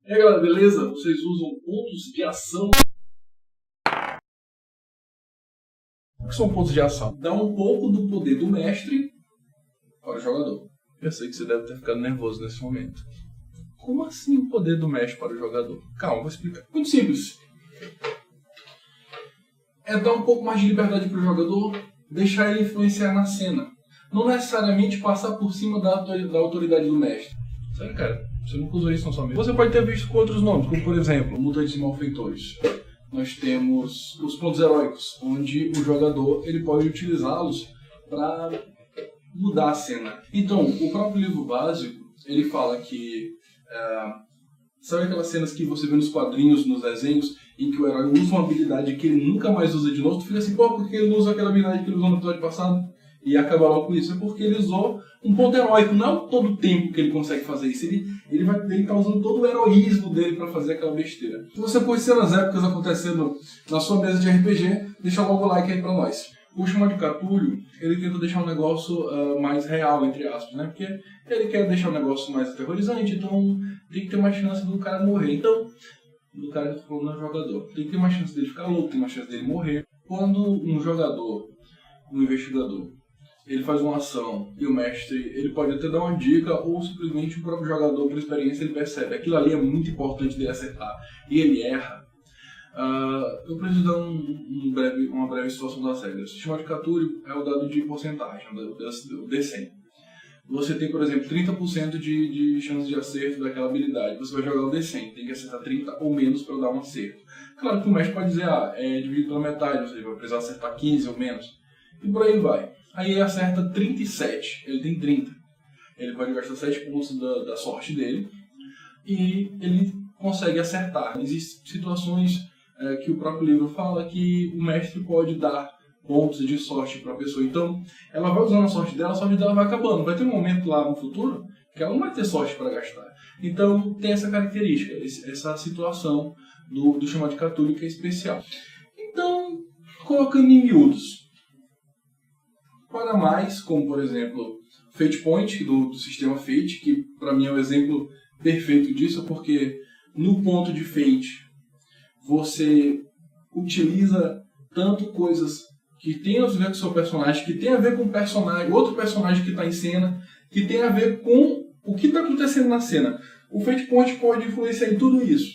E aí galera, beleza? Vocês usam pontos de ação? O que são pontos de ação? Dá um pouco do poder do mestre para o jogador. Eu sei que você deve ter ficado nervoso nesse momento. Como assim o poder do mestre para o jogador? Calma, vou explicar. Muito simples. É dar um pouco mais de liberdade para o jogador, deixar ele influenciar na cena. Não necessariamente passar por cima da autoridade do mestre. Sério, cara? Você nunca usou isso na sua mesa. Você pode ter visto com outros nomes, como por exemplo, Mutantes e Malfeitores. Nós temos os pontos heróicos, onde o jogador ele pode utilizá-los para mudar a cena. Então, o próprio livro básico, ele fala que... sabe aquelas cenas que você vê nos quadrinhos, nos desenhos, em que o herói usa uma habilidade que ele nunca mais usa de novo? Tu fica assim, pô, por que ele não usa aquela habilidade que ele usou no episódio passado? E acaba logo com isso. É porque ele usou um ponto heróico. Não é todo o tempo que ele consegue fazer isso. Ele tá usando todo o heroísmo dele para fazer aquela besteira. Se você pôs cenas épicas acontecendo na sua mesa de RPG, deixa logo o like aí pra nós. O Chamado de Cthulhu, ele tenta deixar um negócio mais real, entre aspas, né? Porque ele quer deixar o negócio mais aterrorizante, então tem que ter uma chance do cara morrer. Então, do cara que falou no jogador, tem que ter uma chance dele ficar louco, tem uma chance dele morrer. Quando um jogador, um investigador, ele faz uma ação e o mestre ele pode até dar uma dica ou simplesmente o próprio jogador, por experiência, ele percebe aquilo ali é muito importante dele acertar e ele erra. Eu preciso dar uma breve situação das regras. O Chamado de Cthulhu é o dado de porcentagem, o D100. Você tem, por exemplo, 30% de chance de acerto daquela habilidade. Você vai jogar o D100, tem que acertar 30 ou menos para dar um acerto. Claro que o mestre pode dizer, é dividido pela metade, ou seja, vai precisar acertar 15 ou menos. E por aí vai. Aí ele acerta 37, ele tem 30. Ele pode gastar 7 pontos da sorte dele e ele consegue acertar. Existem situações que o próprio livro fala que o mestre pode dar pontos de sorte para a pessoa. Então, ela vai usando a sorte dela vai acabando. Vai ter um momento lá no futuro que ela não vai ter sorte para gastar. Então, tem essa característica, essa situação do Chamado de Cthulhu que é especial. Então, colocando em miúdos, para mais, como por exemplo, Fate Point, do sistema Fate, que para mim é o exemplo perfeito disso, porque no ponto de Fate você utiliza tanto coisas que tem a ver com o seu personagem, que tem a ver com o personagem, outro personagem que está em cena, que tem a ver com o que está acontecendo na cena. O Fate Point pode influenciar em tudo isso.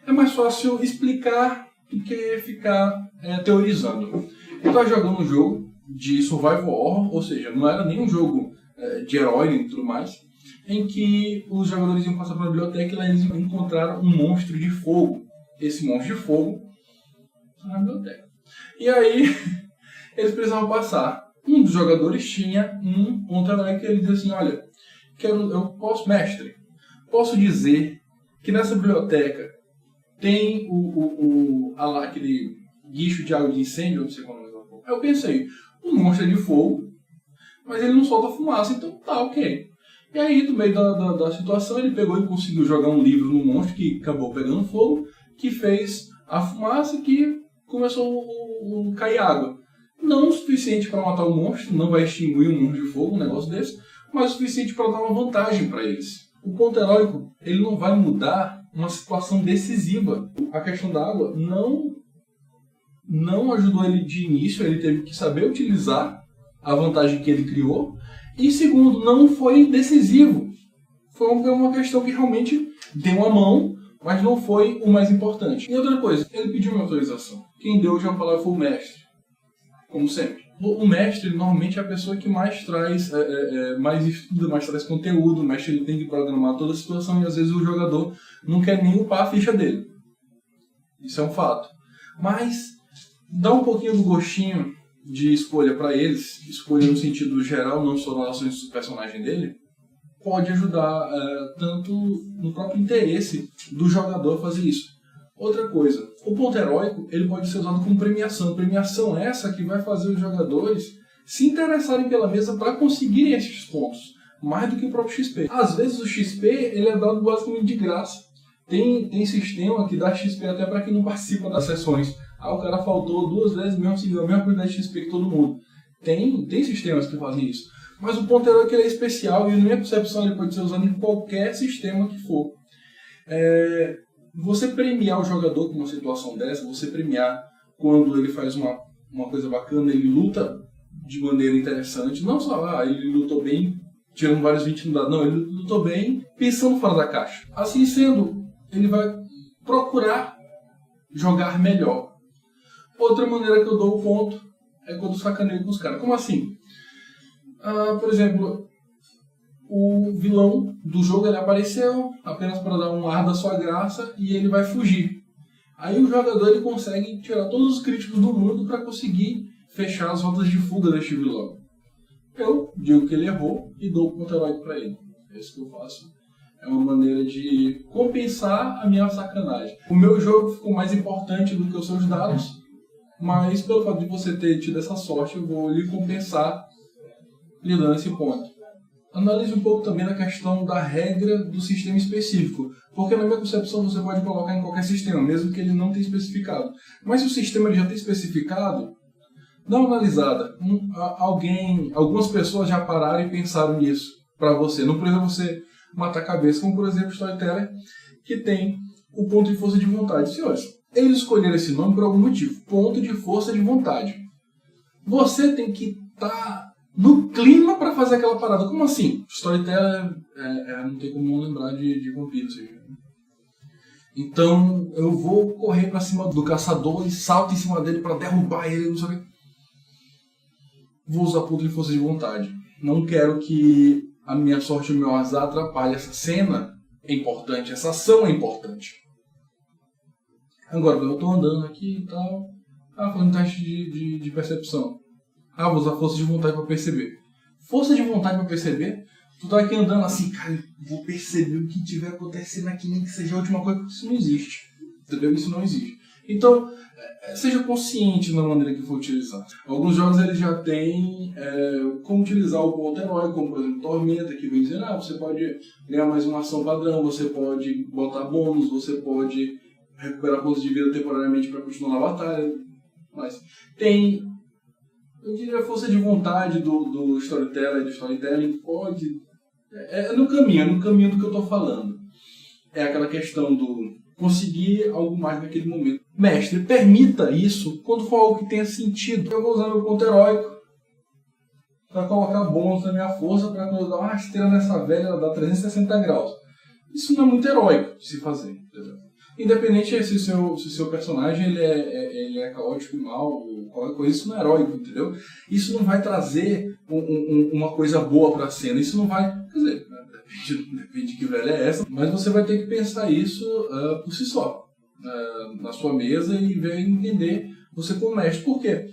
É mais fácil explicar do que ficar teorizando. Eu estava jogando um jogo de survival horror, ou seja, não era nem um jogo de herói e tudo mais, em que os jogadores iam passar pela biblioteca e lá eles encontraram um monstro de fogo. Esse monstro de fogo está na biblioteca. E aí, eles precisavam passar. Um dos jogadores tinha um ponto herói que ele dizia assim, olha, mestre, posso dizer que nessa biblioteca tem aquele guicho de água de incêndio, não sei como é. Aí eu pensei, um monstro de fogo, mas ele não solta fumaça, então tá, ok. E aí, no meio da situação, ele pegou e conseguiu jogar um livro no monstro que acabou pegando fogo, que fez a fumaça que começou a cair água. Não o suficiente para matar o monstro, não vai extinguir um monstro de fogo, um negócio desse, mas o suficiente para dar uma vantagem para eles. O ponto heróico, ele não vai mudar uma situação decisiva. A questão da água não ajudou ele de início, ele teve que saber utilizar a vantagem que ele criou. E segundo, não foi decisivo. Foi uma questão que realmente deu a mão, mas não foi o mais importante. E outra coisa, ele pediu uma autorização. Quem deu já falava foi o mestre, como sempre. O mestre normalmente é a pessoa que mais traz, mais estuda, mais traz conteúdo. O mestre ele tem que programar toda a situação e às vezes o jogador não quer nem upar a ficha dele. Isso é um fato. Mas dá um pouquinho do gostinho de escolha para eles, escolha no sentido geral, não só nas relações do personagem dele, pode ajudar tanto no próprio interesse do jogador a fazer isso. Outra coisa, o ponto heróico ele pode ser usado como premiação. Premiação essa que vai fazer os jogadores se interessarem pela mesa para conseguirem esses pontos, mais do que o próprio XP. Às vezes o XP ele é dado basicamente de graça. Tem sistema que dá XP até para quem não participa das sessões. O cara faltou 2 vezes, mesmo seguindo a mesma quantidade de XP que todo mundo. Tem sistemas que fazem isso. Mas o ponto heróico ele é especial e, na minha percepção, ele pode ser usado em qualquer sistema que for. Você premiar o jogador com uma situação dessa, você premiar quando ele faz uma coisa bacana, ele luta de maneira interessante, não só, ele lutou bem, tirando vários 20 no dado, não, ele lutou bem pensando fora da caixa. Assim sendo, ele vai procurar jogar melhor. Outra maneira que eu dou o ponto é quando eu sacaneio com os caras. Como assim? Por exemplo, o vilão do jogo ele apareceu apenas para dar um ar da sua graça e ele vai fugir. Aí o jogador ele consegue tirar todos os críticos do mundo para conseguir fechar as rotas de fuga deste vilão. Eu digo que ele errou e dou o ponto heróico para ele. É isso que eu faço. É uma maneira de compensar a minha sacanagem. O meu jogo ficou mais importante do que os seus dados, mas pelo fato de você ter tido essa sorte, eu vou lhe compensar lhe dando esse ponto. Analise um pouco também na questão da regra do sistema específico, porque na minha concepção você pode colocar em qualquer sistema, mesmo que ele não tenha especificado. Mas se o sistema já tem especificado, dá uma analisada. Algumas pessoas já pararam e pensaram nisso para você. Não precisa você matar a cabeça, como por exemplo o Storyteller, que tem o ponto de força de vontade. Senhores, eles escolheram esse nome por algum motivo. Ponto de força de vontade. Você tem que estar no clima para fazer aquela parada. Como assim? Storyteller não tem como não lembrar de vampiro. Então eu vou correr para cima do caçador e salto em cima dele para derrubar ele. Não sei o que. Vou usar ponto de força de vontade. Não quero que a minha sorte e o meu azar atrapalhem. Essa cena é importante, essa ação é importante. Agora, eu estou andando aqui e tal. Fazendo teste de percepção. Vou usar força de vontade para perceber. Força de vontade para perceber? Tu tá aqui andando assim, cara, vou perceber o que tiver acontecendo aqui, nem que seja a última coisa, porque isso não existe. Entendeu? Isso não existe. Então, seja consciente na maneira que for utilizar. Alguns jogos eles já têm como utilizar o ponto heróico, como por exemplo Tormenta, que vem dizendo, você pode ganhar mais uma ação padrão, você pode botar bônus, você pode recuperar pontos de vida temporariamente para continuar na batalha. Mas tem, eu diria, a força de vontade do Storyteller e do Storytelling pode... no caminho do que eu estou falando. É aquela questão do conseguir algo mais naquele momento. Mestre, permita isso quando for algo que tenha sentido. Eu vou usar meu ponto heróico para colocar bônus na minha força, para quando eu dar uma rasteira nessa velha, ela dá 360 graus. Isso não é muito heróico de se fazer, entendeu? Independente se o seu personagem ele é caótico e mal, qualquer coisa, isso não é heróico, entendeu? Isso não vai trazer uma coisa boa para a cena. Isso não vai... Quer dizer, depende de que velha é essa, mas você vai ter que pensar isso por si só, na sua mesa e ver entender você como mestre. Por quê?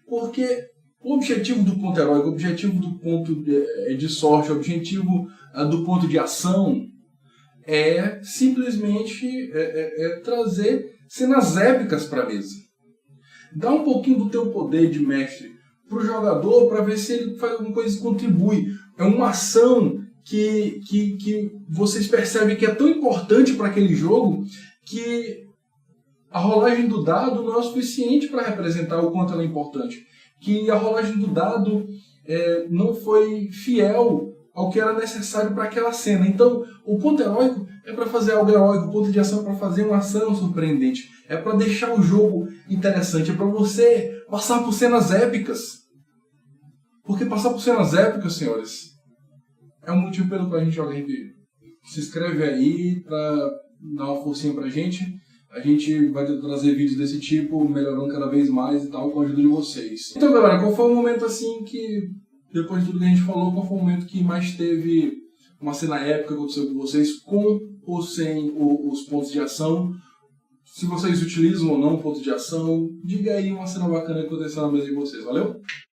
Porque o objetivo do ponto heróico, o objetivo do ponto de sorte, o objetivo do ponto de ação é simplesmente trazer cenas épicas para a mesa. Dá um pouquinho do teu poder de mestre para o jogador para ver se ele faz alguma coisa que contribui. É uma ação que vocês percebem que é tão importante para aquele jogo que a rolagem do dado não é o suficiente para representar o quanto ela é importante. Que a rolagem do dado não foi fiel ao que era necessário para aquela cena. Então, o ponto heróico é para fazer algo heróico, o ponto de ação é para fazer uma ação surpreendente, é para deixar o jogo interessante, é para você passar por cenas épicas. Porque passar por cenas épicas, senhores, é um motivo pelo qual a gente joga RPG. Se inscreve aí para dar uma forcinha pra gente. A gente vai trazer vídeos desse tipo, melhorando cada vez mais e tal, com a ajuda de vocês. Então, galera, qual foi o momento assim que, depois de tudo que a gente falou, qual foi o momento que mais teve uma cena épica que aconteceu com vocês, com ou sem os pontos de ação? Se vocês utilizam ou não pontos de ação, diga aí uma cena bacana que aconteceu na mesa de vocês, valeu?